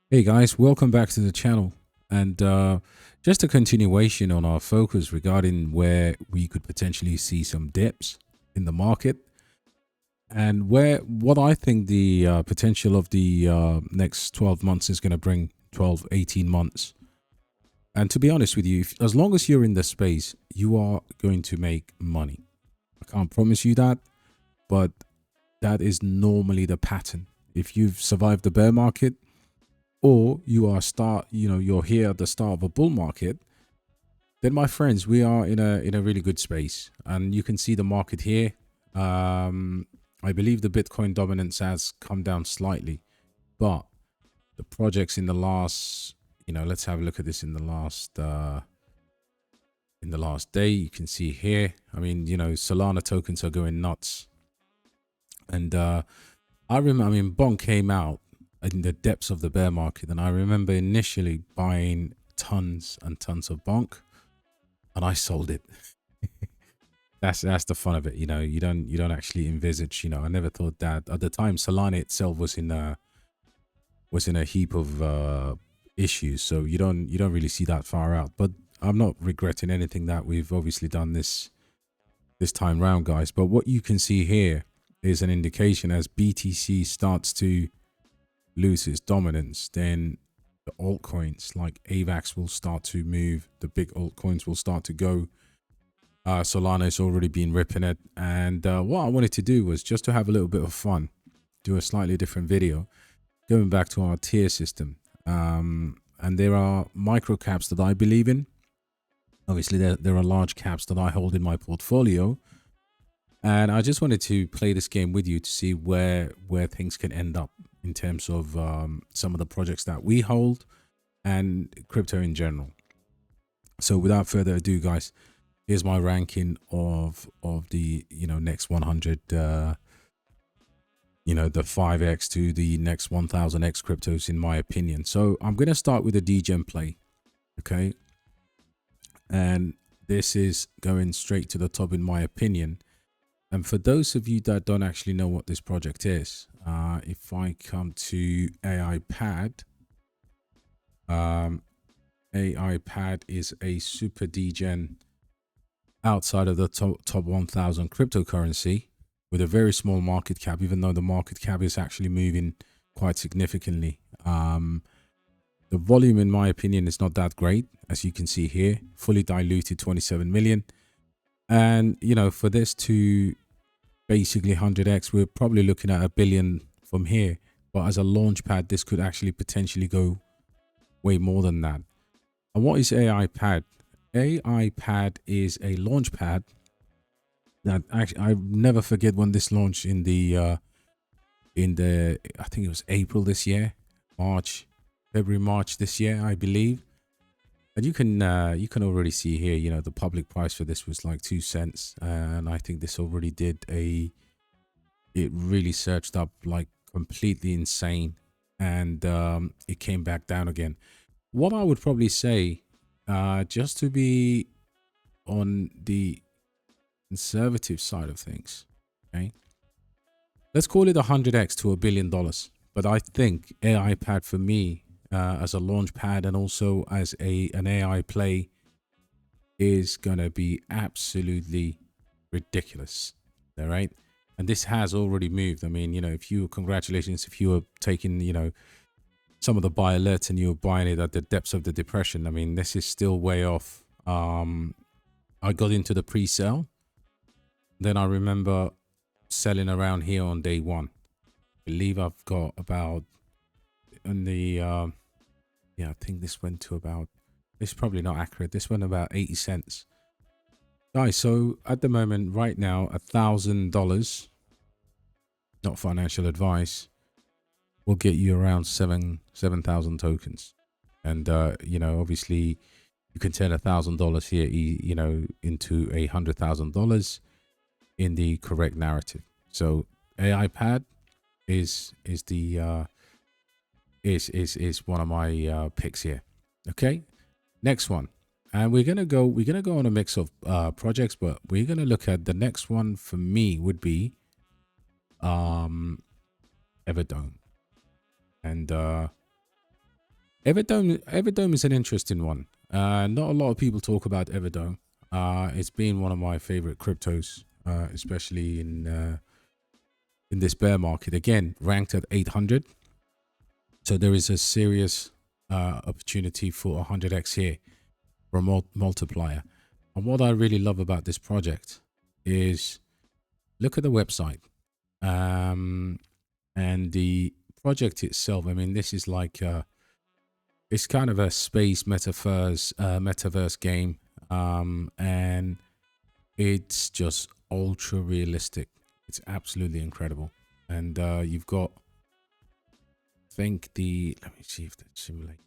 Hey guys, welcome back to the channel. And just a continuation on our focus regarding where we could potentially see some dips in the market and what I think the potential of the next 12 months is going to bring. 12, 18 months. And to be honest with you, as long as you're in the space, you are going to make money. I can't promise you that, but that is normally the pattern. If you've survived the bear market, or you're here at the start of a bull market, then my friends, we are in a really good space. And you can see the market here. I believe the Bitcoin dominance has come down slightly, but the projects in the last, let's have a look at this in the last day. You can see here, Solana tokens are going nuts. And Bond came out in the depths of the bear market, and I remember initially buying tons and tons of bonk, and I sold it. That's the fun of it, you don't actually envisage. I never thought that at the time Solana itself was in a heap of issues, so you don't really see that far out. But I'm not regretting anything that we've obviously done this time round, guys. But what you can see here is an indication as BTC starts to lose its dominance, then the altcoins like AVAX will start to move. The big altcoins will start to go. Solana has already been ripping it. And what I wanted to do was just to have a little bit of fun, do a slightly different video, going back to our tier system. And there are micro caps that I believe in. Obviously, there are large caps that I hold in my portfolio. And I just wanted to play this game with you to see where things can end up in terms of some of the projects that we hold and crypto in general. So without further ado, guys, here's my ranking of the next 100 the 5x to the next 1000x cryptos, in my opinion. So I'm going to start with a degen play, okay? And this is going straight to the top in my opinion. And for those of you that don't actually know what this project is, if I come to AI Pad, AI Pad is a super degen outside of the top 1000 cryptocurrency with a very small market cap, even though the market cap is actually moving quite significantly. The volume, in my opinion, is not that great, as you can see here, fully diluted 27 million. And, for this to basically 100x, we're probably looking at $1 billion from here. But as a launch pad, this could actually potentially go way more than that. And what is AI Pad? AI Pad is a launch pad that actually, I never forget when this launched in the, I think it was April this year, February, March this year, I believe. And you can already see here, the public price for this was like 2 cents. And I think this already did it really surged up like completely insane. And it came back down again. What I would probably say, just to be on the conservative side of things, okay, let's call it 100x to $1 billion. But I think AI Pad for me, as a launch pad and also as an AI play, is gonna be absolutely ridiculous. All right, and this has already moved. I mean, congratulations if you were taking some of the buy alerts and you were buying it at the depths of the depression. I mean, this is still way off. I got into the pre-sale, then I remember selling around here on day one. I believe I've got about in the I think this went to about, it's probably not accurate, this went about 80 cents, guys. So at the moment right now, $1,000, not financial advice, will get you around 7,000 tokens. And obviously you can turn $1,000 here into $100,000 in the correct narrative. So AI Pad is one of my picks here. Okay, next one, and we're gonna go on a mix of projects, but we're gonna look at the next one. For me would be Everdome. And Everdome is an interesting one. Not a lot of people talk about Everdome. It's been one of my favorite cryptos, especially in this bear market. Again, ranked at 800. So there is a serious opportunity for 100x here for a multiplier. And what I really love about this project is look at the website and the project itself. I mean, this is like it's kind of a space metaverse game, and it's just ultra realistic. It's absolutely incredible. And you've got, let me see if that simulate.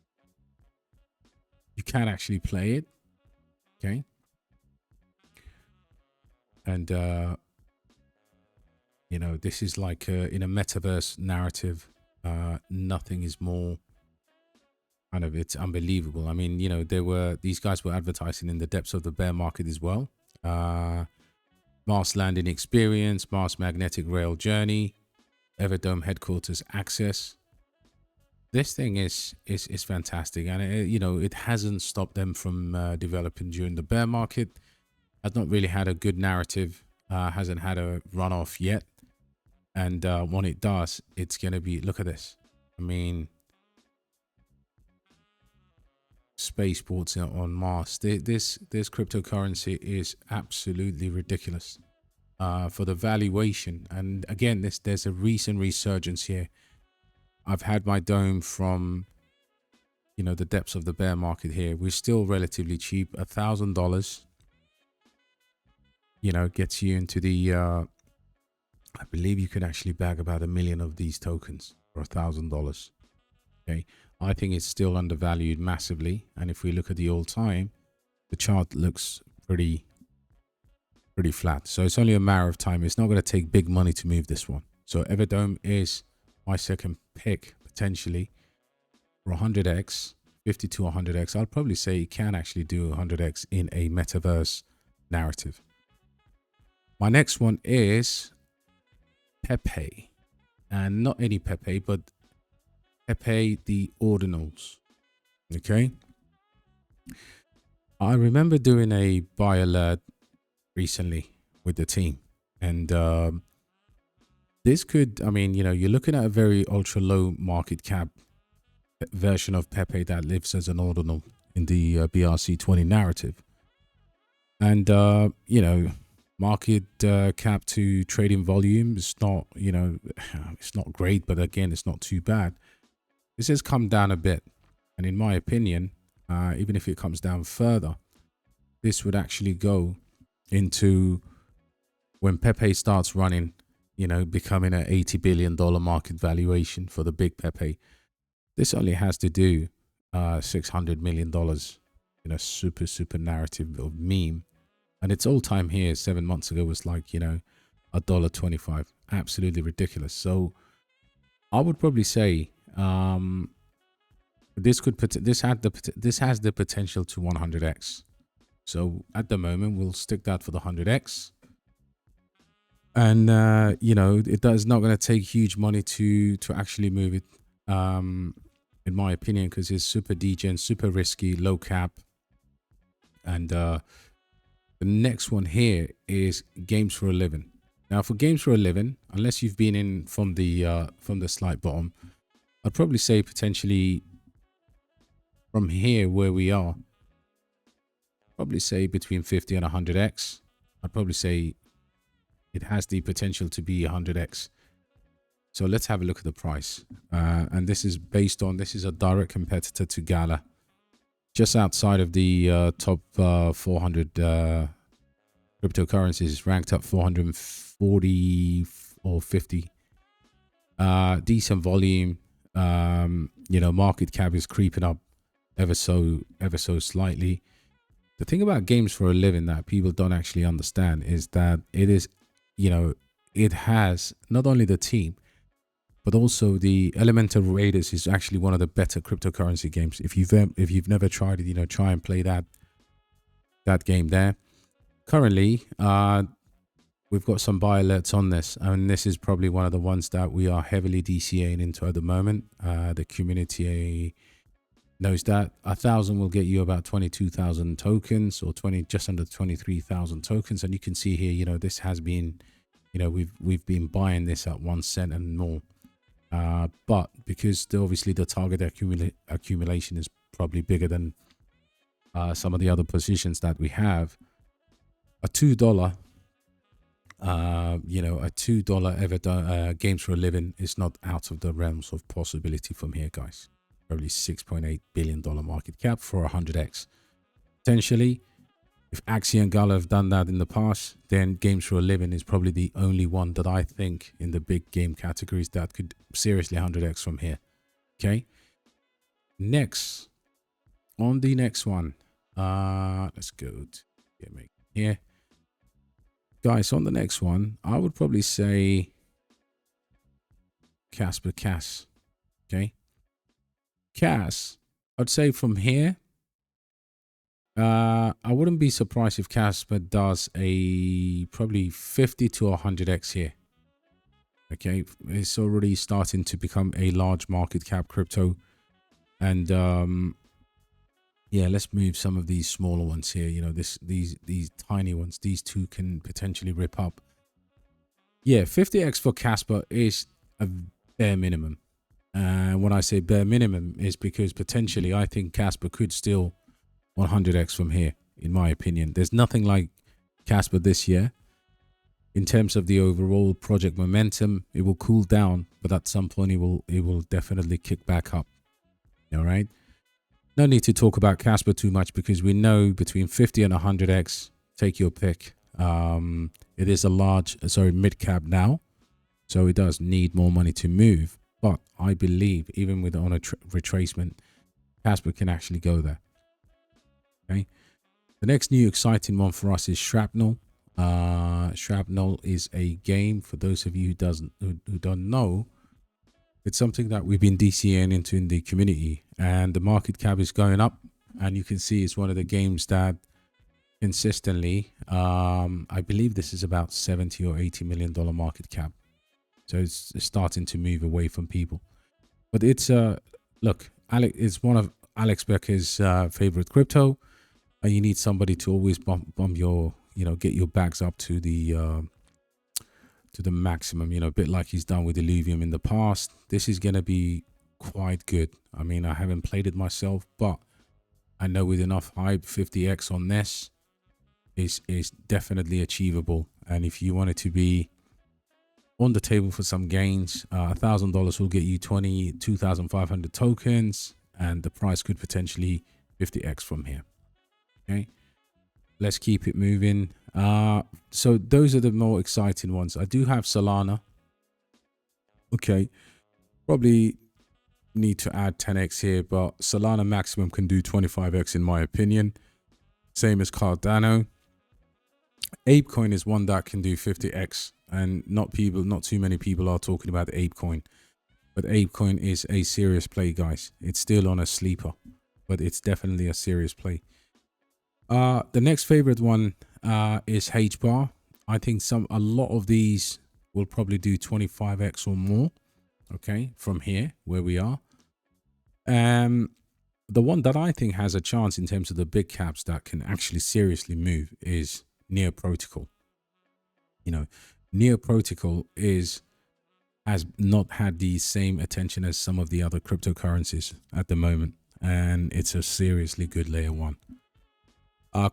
You can actually play it, okay? And you know, this is like in a metaverse narrative. Nothing is more kind of, it's unbelievable. I mean, you know, these guys were advertising in the depths of the bear market as well. Mars landing experience, Mars magnetic rail journey, Everdome headquarters access. This thing is fantastic, and it hasn't stopped them from developing during the bear market. Has not really had a good narrative, hasn't had a runoff yet, and when it does, it's gonna be, look at this. I mean, spaceports on Mars. This cryptocurrency is absolutely ridiculous for the valuation. And again, there's a recent resurgence here. I've had my dome from, you know, the depths of the bear market here. We're still relatively cheap. $1,000, you know, gets you into the I believe you could actually bag about 1 million of these tokens for $1,000. Okay, I think it's still undervalued massively, and if we look at the all time, the chart looks pretty flat. So it's only a matter of time. It's not going to take big money to move this one. So Everdome is my second pick potentially for 100x, 50 to 100x. I'll probably say you can actually do 100x in a metaverse narrative. My next one is Pepe, and not any Pepe, but Pepe the ordinals. Okay, I remember doing a buy alert recently with the team, and this could, I mean, you know, you're looking at a very ultra low market cap version of Pepe that lives as an ordinal in the BRC20 narrative, and you know, market cap to trading volume is not, you know, it's not great, but again, it's not too bad. This has come down a bit, and in my opinion, even if it comes down further, this would actually go into, when Pepe starts running, you know, becoming an $80 billion market valuation for the big Pepe. This only has to do $600 million in a super narrative of meme, and its all time here 7 months ago was like, you know, $1.25. Absolutely ridiculous. So I would probably say this has the potential to 100x. So at the moment, we'll stick that for the 100x. And you know, it does not going to take huge money to actually move it, in my opinion, because it's super degen, super risky, low cap. And the next one here is Games for a Living. Now, for Games for a Living, unless you've been in from the slight bottom, I'd probably say potentially from here where we are, probably say between 50 and 100x. I'd probably say it has the potential to be 100x. So let's have a look at the price. And this is based on, this is a direct competitor to Gala, just outside of the top 400 cryptocurrencies, ranked up 440 or 50. Decent volume. You know, market cap is creeping up ever so slightly. The thing about Games for a Living that people don't actually understand is that it is, you know, it has not only the team, but also the Elemental Raiders is actually one of the better cryptocurrency games. If you've never tried it, you know, try and play that game there. Currently, we've got some buy alerts on this, and this is probably one of the ones that we are heavily DCAing into at the moment. The community knows that 1,000 will get you about 22,000 tokens, or just under 23,000 tokens. And you can see here, you know, this has been, you know, we've been buying this at 1 cent and more. But because obviously the target accumulation is probably bigger than some of the other positions that we have, a $2, you know, a $2 Everdome games for a living is not out of the realms of possibility from here, guys. Probably $6.8 billion market cap for 100x. Potentially, if Axie and Gala have done that in the past, then games for a living is probably the only one that I think in the big game categories that could seriously 100x from here. Okay. Next, on the next one, let's go to Gamee here. Guys, on the next one, I would probably say Kaspa Cas. Okay. Cas, I'd say from here, I wouldn't be surprised if Kaspa does a probably 50 to 100x here. Okay, it's already starting to become a large market cap crypto. And yeah, let's move some of these smaller ones here. You know, these tiny ones, these two can potentially rip up. Yeah, 50x for Kaspa is a bare minimum. And when I say bare minimum is because potentially I think Kaspa could still 100x from here, in my opinion. There's nothing like Kaspa this year. In terms of the overall project momentum, it will cool down, but at some point it will definitely kick back up. All right. No need to talk about Kaspa too much because we know between 50 and 100x, take your pick. It is a mid cap now, so it does need more money to move. But I believe even with on a retracement, Kaspa can actually go there. Okay. The next new exciting one for us is Shrapnel. Shrapnel is a game for those of you who don't know. It's something that we've been DCing into in the community, and the market cap is going up. And you can see it's one of the games that consistently, I believe this is about $70 or $80 million market cap. So it's starting to move away from people. But it's look, Alex is one of Alex Becker's favorite crypto. And you need somebody to always bump your, you know, get your bags up to the maximum, you know, a bit like he's done with Illuvium in the past. This is going to be quite good. I mean, I haven't played it myself, but I know with enough hype, 50x on this is definitely achievable. And if you want it to be on the table for some gains, $1,000 will get you 22,500 tokens, and the price could potentially 50x from here. Okay, let's keep it moving. So those are the more exciting ones. I do have Solana. Okay, probably need to add 10x here, but Solana maximum can do 25x in my opinion. Same as Cardano. Apecoin is one that can do 50x, and not too many people are talking about Apecoin, but Apecoin is a serious play, guys. It's still on a sleeper, but it's definitely a serious play. The next favorite one is HBAR. I think a lot of these will probably do 25x or more. Okay, from here where we are. The one that I think has a chance in terms of the big caps that can actually seriously move is Near Protocol. You know, Near Protocol has not had the same attention as some of the other cryptocurrencies at the moment, and it's a seriously good layer one.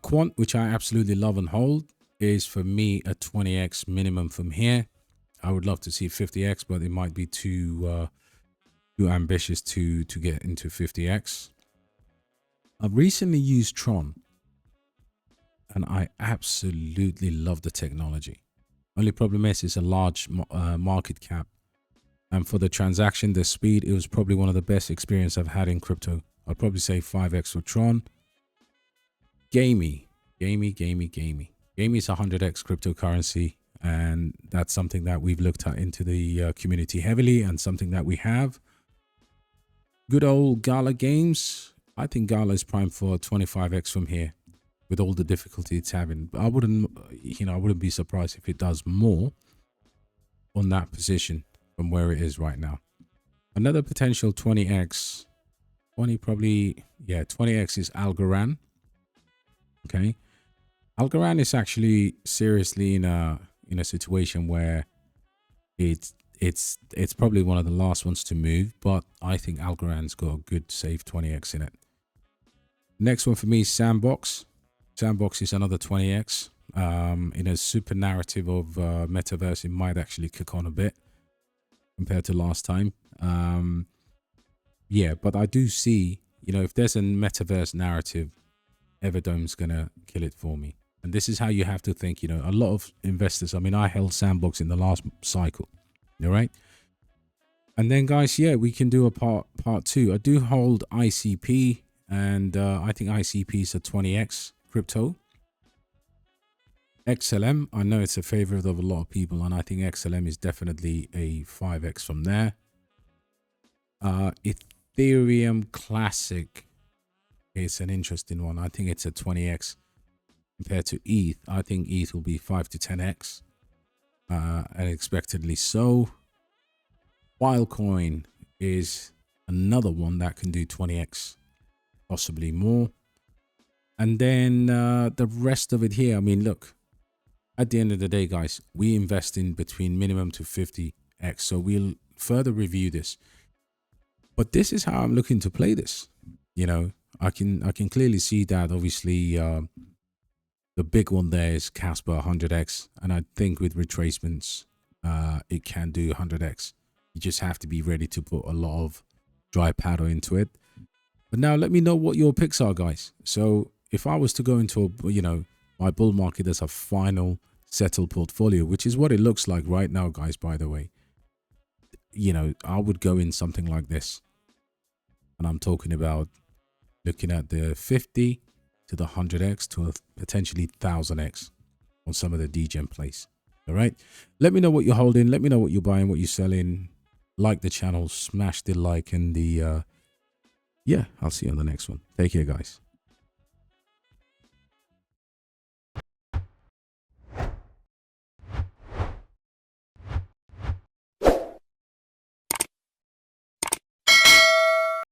Quant, which I absolutely love and hold, is for me a 20x minimum from here. I would love to see 50x, but it might be too ambitious to get into 50x. I've recently used Tron, and I absolutely love the technology. Only problem is it's a large market cap, and for the transaction, the speed, it was probably one of the best experience I've had in crypto. I'd probably say 5x for Tron. Gamee is a 100x cryptocurrency, and that's something that we've looked at into the community heavily, and something that we have. Good old Gala Games. I think Gala is primed for 25x from here, with all the difficulty it's having. But I wouldn't be surprised if it does more on that position from where it is right now. Another potential 20x 20 probably, yeah, 20x is Algorand. Okay. Algorand is actually seriously in a situation where it's probably one of the last ones to move, but I think Algorand's got a good safe 20x in it. Next one for me is Sandbox. Sandbox is another 20x. In a super narrative of Metaverse, it might actually kick on a bit compared to last time. Yeah, but I do see, you know, if there's a Metaverse narrative, Everdome's going to kill it for me. And this is how you have to think, you know, a lot of investors, I mean, I held Sandbox in the last cycle, all right? And then, guys, yeah, we can do a part two. I do hold ICP, and I think ICP is a 20x crypto. XLM, I know it's a favorite of a lot of people, and I think XLM is definitely a 5x from there. Ethereum Classic is an interesting one. I think it's a 20x compared to ETH. I think ETH will be 5 to 10x, unexpectedly so. Altcoin is another one that can do 20x, possibly more. And then the rest of it here, I mean, look, at the end of the day, guys, we invest in between minimum to 50x. So we'll further review this. But this is how I'm looking to play this. You know, I can clearly see that obviously the big one there is Kaspa 100x. And I think with retracements, it can do 100x. You just have to be ready to put a lot of dry powder into it. But now let me know what your picks are, guys. So if I was to go into, you know, my bull market as a final settled portfolio, which is what it looks like right now, guys, by the way, you know, I would go in something like this. And I'm talking about looking at the 50 to the 100x to a potentially 1000x on some of the degen plays. All right. Let me know what you're holding. Let me know what you're buying, what you're selling. Like the channel, smash the like, and the yeah, I'll see you on the next one. Take care, guys.